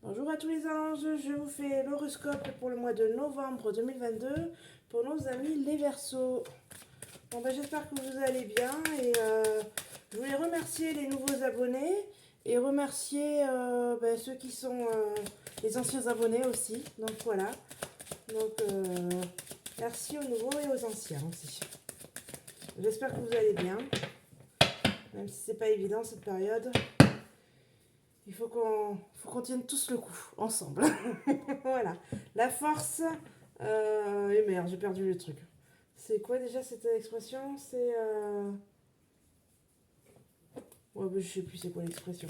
Bonjour à tous les anges, je vous fais l'horoscope pour le mois de novembre 2022 pour nos amis les Verseaux. Bon ben, j'espère que vous allez bien et je voulais remercier les nouveaux abonnés et remercier ceux qui sont les anciens abonnés aussi. Donc voilà, donc merci aux nouveaux et aux anciens aussi. J'espère que vous allez bien, même si c'est pas évident cette période. Il faut qu'on tienne tous le coup, ensemble. Voilà. La force. Et merde, j'ai perdu le truc. C'est quoi déjà cette expression? C'est. Ouais, je sais plus c'est quoi l'expression.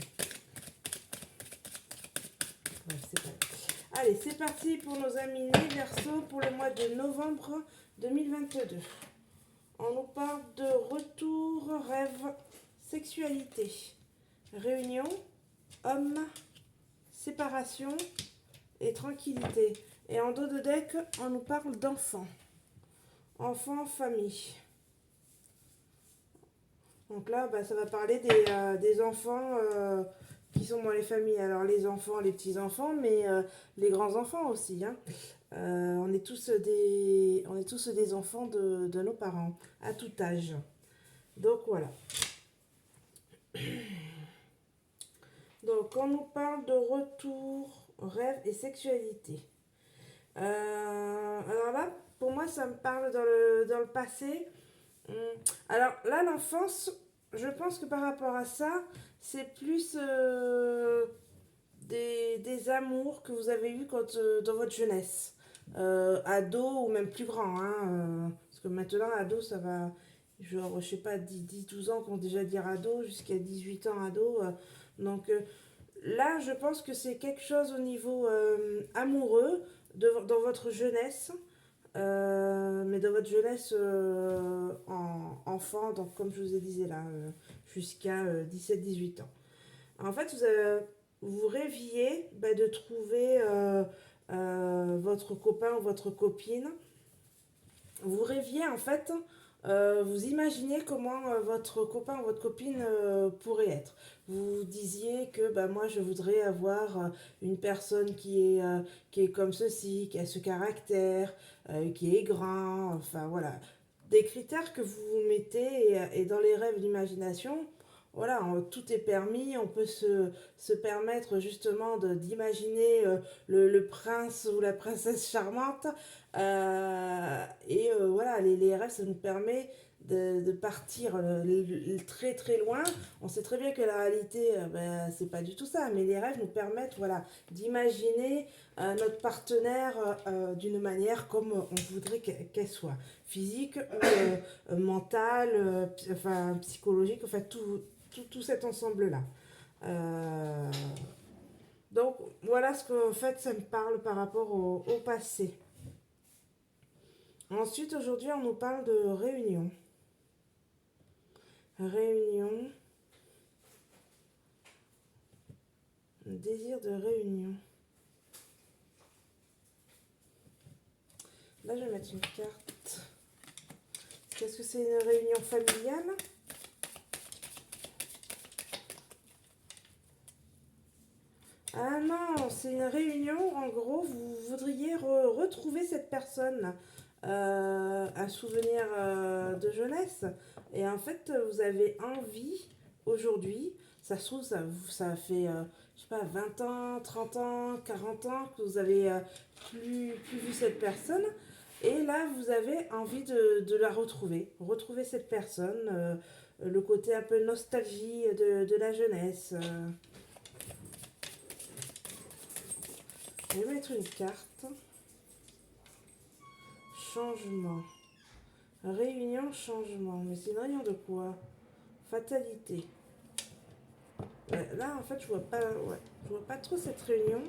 Ouais, c'est pas. Allez, c'est parti pour nos amis les Verseaux pour le mois de novembre 2022. On nous parle de retour, rêve, sexualité, réunion, homme, séparation et tranquillité. Et en dos de deck, on nous parle d'enfants. Enfants, famille. Donc là, ça va parler des enfants qui sont dans les familles. Alors les enfants, les petits-enfants, mais les grands-enfants aussi. Hein. On est tous des enfants de nos parents, à tout âge. Donc voilà. Donc on nous parle de retour, rêve et sexualité. Alors là, pour moi, ça me parle dans le passé. Hum, Alors là, l'enfance, je pense que par rapport à ça, c'est plus des amours que vous avez eus dans votre jeunesse. Ado ou même plus grand. Hein, parce que maintenant, ado, ça va, genre, je sais pas, 12 ans qu'on déjà dire ado, jusqu'à 18 ans ado. Donc là, je pense que c'est quelque chose au niveau amoureux dans votre jeunesse. Mais dans votre jeunesse enfant, donc comme je vous ai dit là, jusqu'à 17-18 ans. En fait, vous rêviez de trouver votre copain ou votre copine. Vous rêviez en fait, vous imaginiez comment votre copain ou votre copine pourrait être. Vous disiez que moi je voudrais avoir une personne qui est comme ceci, qui a ce caractère, qui est grand, enfin voilà. Des critères que vous mettez et dans les rêves, l'imagination, voilà, tout est permis, on peut se permettre justement d'imaginer le prince ou la princesse charmante. Voilà, les rêves, ça nous permet de partir très très loin. On sait très bien que la réalité, c'est pas du tout ça, mais les rêves nous permettent voilà, d'imaginer notre partenaire d'une manière comme on voudrait qu'elle soit. Physique, mentale, enfin, psychologique, enfin tout cet ensemble-là. Euh, donc voilà ce que en fait ça me parle par rapport au passé. Ensuite, aujourd'hui, on nous parle de réunion. Réunion. Désir de réunion. Là, je vais mettre une carte. Qu'est-ce que c'est une réunion familiale? Ah non, c'est une réunion. En gros, vous voudriez retrouver cette personne. Un souvenir de jeunesse. Et en fait, vous avez envie aujourd'hui, ça se trouve, ça fait, je sais pas, 20 ans, 30 ans, 40 ans que vous avez plus vu cette personne. Et là, vous avez envie de la retrouver cette personne, le côté un peu nostalgie de la jeunesse. Je vais mettre une carte. Changement. Réunion, changement. Mais c'est une réunion de quoi? Fatalité. Ouais, là, en fait, je vois pas trop cette réunion.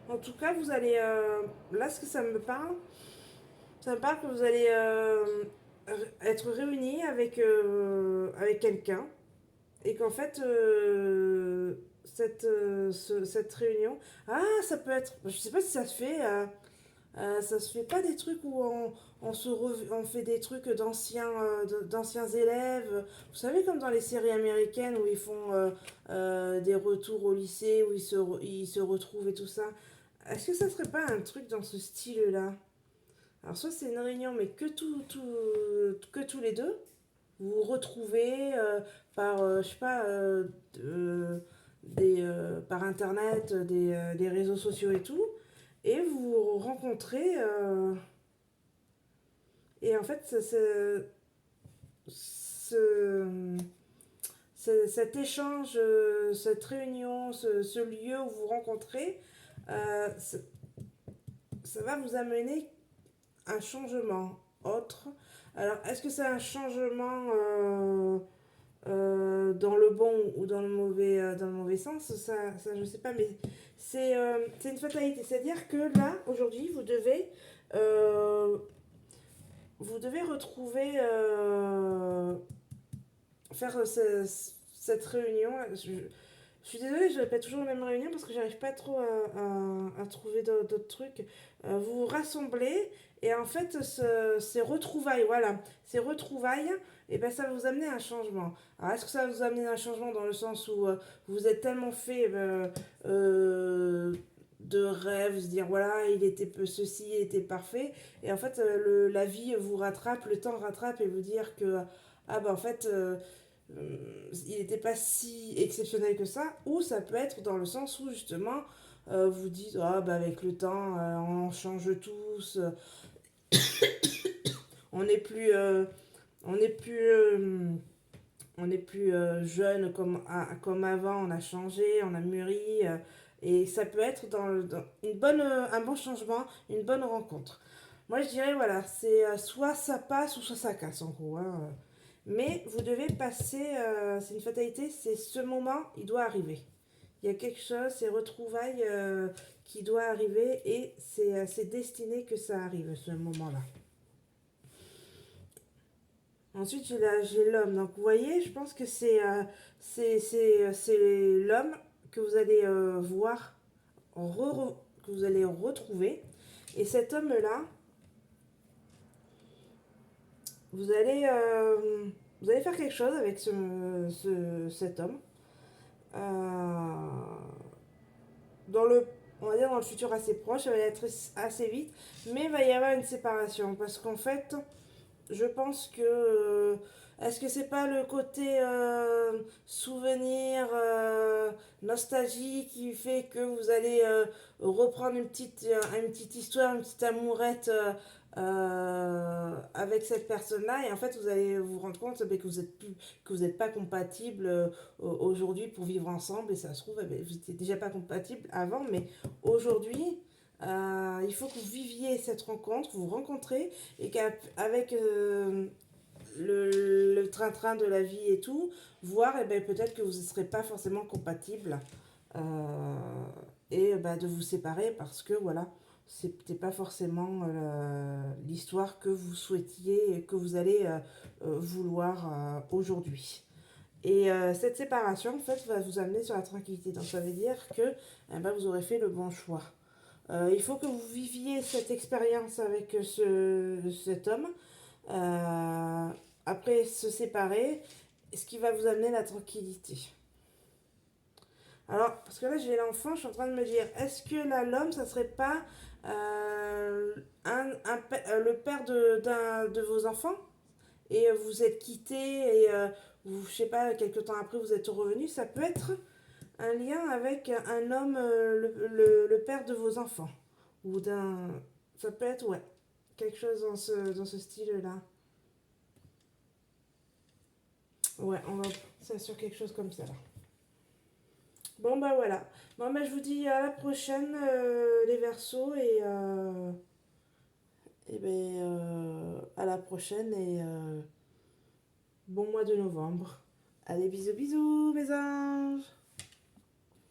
En tout cas, vous allez. Là, ce que ça me parle que vous allez être réunis avec quelqu'un. Et qu'en fait, cette réunion. Ah, ça peut être. Je sais pas si ça se fait. Ça se fait pas des trucs où on fait des trucs d'anciens élèves. Vous savez, comme dans les séries américaines où ils font des retours au lycée, où ils se retrouvent et tout ça. Est-ce que ça serait pas un truc dans ce style-là? Alors, soit c'est une réunion, mais que tous les deux. Vous vous retrouvez par, je sais pas, par internet, des réseaux sociaux et tout. Et vous vous rencontrez. Et en fait, ce- cet échange, cette réunion, ce lieu où vous vous rencontrez, euh, ça, ça va vous amener un changement autre. Alors, est-ce que c'est un changement dans le bon ou dans le mauvais sens? Ça je sais pas, mais c'est une fatalité. C'est-à-dire que là, aujourd'hui, euh, vous devez retrouver, faire cette réunion. Je suis désolée, je répète toujours la même réunion parce que j'arrive pas trop à trouver d'autres trucs. Vous vous rassemblez et en fait, ces retrouvailles, voilà, ces retrouvailles, et ben, ça va vous amener à un changement. Alors, est-ce que ça va vous amener à un changement dans le sens où vous êtes tellement fait de rêves, se dire voilà, il était ceci, il était parfait, et en fait, la vie vous rattrape, le temps rattrape et vous dire que, ah ben en fait, il n'était pas si exceptionnel que ça, ou ça peut être dans le sens où justement vous dites ah bah avec le temps on change tous, on n'est plus on n'est plus on n'est plus jeune comme avant, on a changé, on a mûri, et ça peut être dans un bon changement, une bonne rencontre. Moi je dirais voilà, c'est soit ça passe ou soit ça casse en gros, hein. Mais vous devez passer, c'est une fatalité, c'est ce moment, il doit arriver. Il y a quelque chose, ces retrouvailles qui doit arriver et c'est destiné que ça arrive, ce moment-là. Ensuite, j'ai l'homme. Donc, vous voyez, je pense que c'est l'homme que vous allez voir, que vous allez retrouver. Et cet homme-là, vous allez, euh, vous allez faire quelque chose avec cet homme. Euh, dans le, on va dire dans le futur assez proche, ça va être assez vite, mais il va y avoir une séparation parce qu'en fait, je pense que est-ce que c'est pas le côté souvenir, nostalgie qui fait que vous allez reprendre une petite histoire, une petite amourette avec cette personne-là et en fait vous allez vous rendre compte que que vous n'êtes pas compatible aujourd'hui pour vivre ensemble et ça se trouve vous n'étiez déjà pas compatible avant mais aujourd'hui il faut que vous viviez cette rencontre, vous vous rencontrez et qu'avec le train-train de la vie et tout, voir et ben, peut-être que vous ne serez pas forcément compatibles euh, et ben, de vous séparer parce que voilà, c'était pas forcément l'histoire que vous souhaitiez et que vous allez vouloir aujourd'hui. Et cette séparation, en fait, va vous amener sur la tranquillité. Donc, ça veut dire que eh ben, vous aurez fait le bon choix. Il faut que vous viviez cette expérience avec cet homme. Euh, Après se séparer, ce qui va vous amener la tranquillité. Alors, parce que là j'ai l'enfant, je suis en train de me dire, est-ce que là l'homme, ça serait pas le père de vos enfants? Et vous êtes quittés et vous, je sais pas, quelques temps après vous êtes revenus, ça peut être un lien avec un homme, le père de vos enfants. Ou d'un... Ça peut être, ouais, quelque chose dans ce style-là. Ouais, on va... C'est sur quelque chose comme ça, là. Bon, bah voilà. Bon, bah je vous dis à la prochaine, les Verseaux, et ben, à la prochaine, et bon mois de novembre. Allez, bisous, bisous, mes anges!